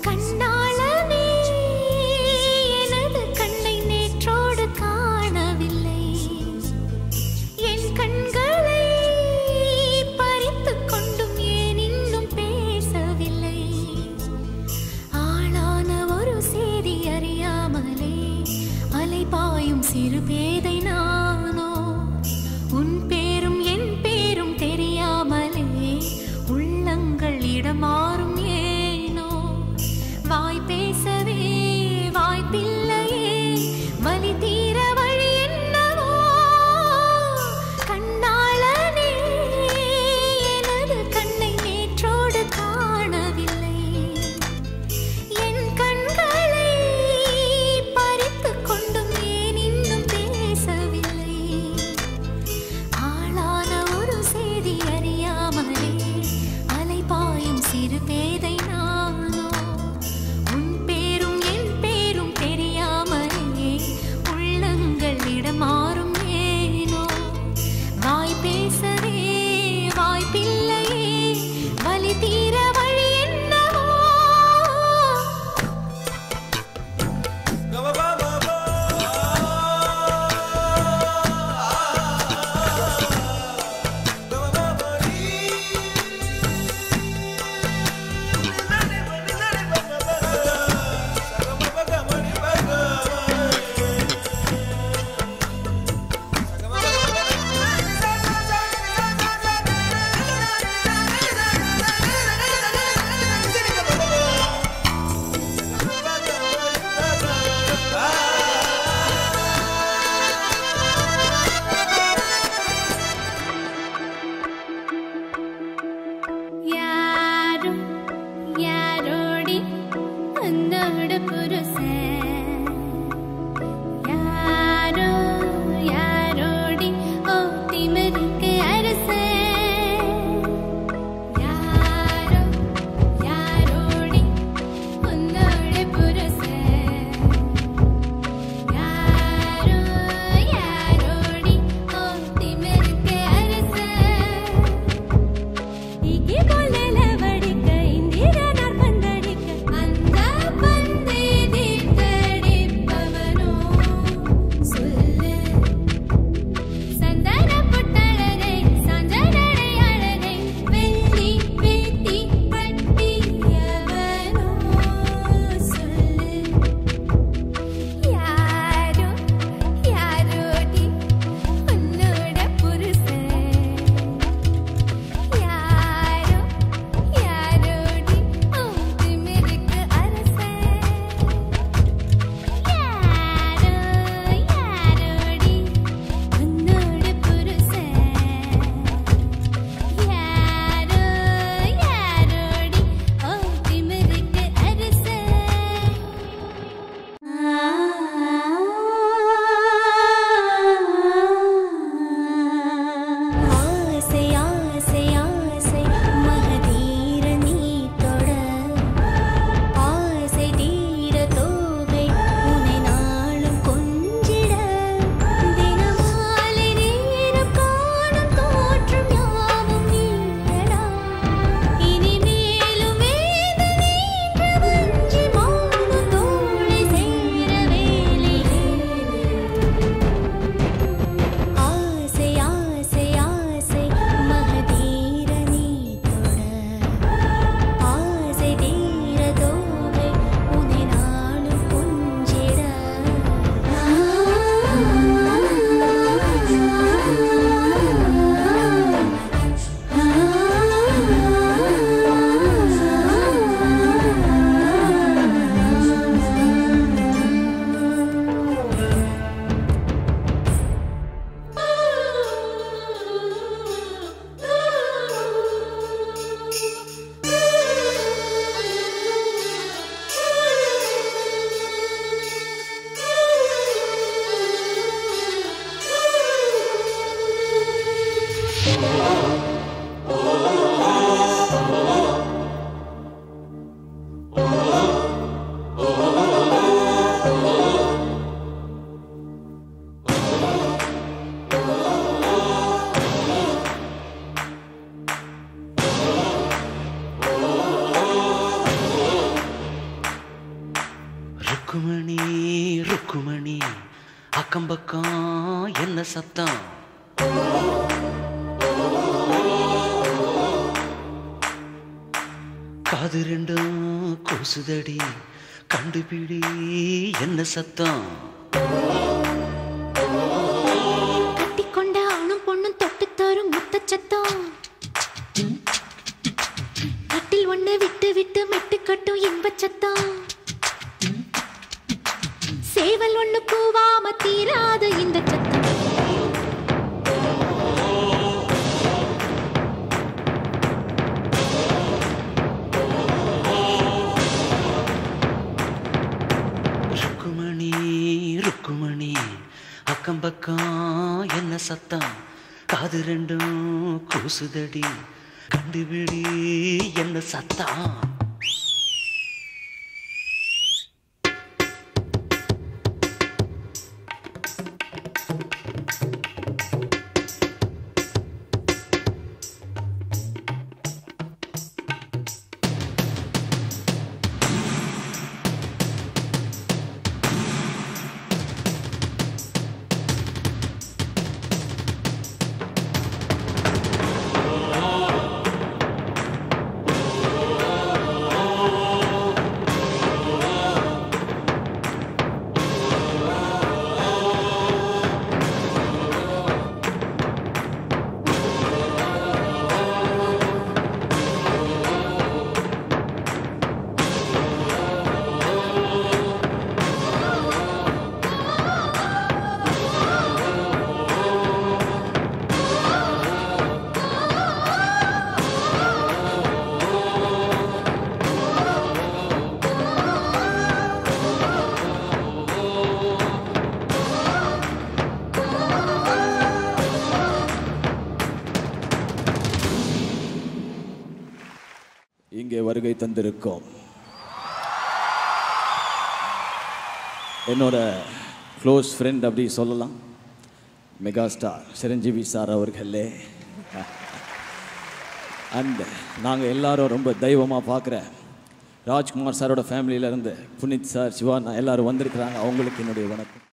கண்ணாளனே எனது கண்ணை நேற்றோடு காணவில்லை என் கண்களை பறித்துக் கொண்டும் ஏன் இன்னும் பேசவில்லை ஆளான ஒரு செய்தி அறியாமலே அலைபாயும் சிறு பேதை நானோ உன் பேரும் என் பேரும் தெரியாமலே உள்ளங்கள் இடமாறும் ஏனோ வாய் பேசவே வாய்ப்பில்லையே வலி தீர வழி என்னவோ கண்ணாளனே எனது கண்ணை நேற்றோடு காணவில்லை என் கண்களை பறித்துக் கொண்டும் ஏன் இன்னும் பேசவில்லை ஆளான ஒரு செய்தி அறியாமலே அலைபாயும் சிறு பேதை நானோ உன் ருக்குமணி ருக்குமணி அக்கம் பக்கம் என்ன சத்தம்? காது ரெண்டும் கூசுதடி கண்டுபிடி என்ன சத்தம்? கட்டிக்கொண்ட ஆணும் பொண்ணும் தொட்டு தரும் முத்த சத்தம். கட்டில் ஒண்ணு விட்டு விட்டு மெட்டு கட்டும் இன்ப சத்தம். சேவல் ஒண்ணு கூவாம தீராத இந்த சத்தம். ருக்குமணி ருக்குமணி அக்கம் பக்கம் என்ன சத்தம்? காது ரெண்டும் கூசுதடி கண்டுபிடி என்ன சத்தம்? இங்கே வருகை தந்திருக்கோம் என்னோட க்ளோஸ் ஃப்ரெண்ட் அப்படி சொல்லலாம், மெகா ஸ்டார் சிரஞ்சீவி சார் அவர்களே. அண்ட் நாங்கள் எல்லாரும் ரொம்ப தெய்வமாக பார்க்குற ராஜ்குமார் சாரோட ஃபேமிலியிலேருந்து புனித் சார், சிவா எல்லோரும் வந்திருக்கிறாங்க. அவங்களுக்கு என்னுடைய வணக்கம்.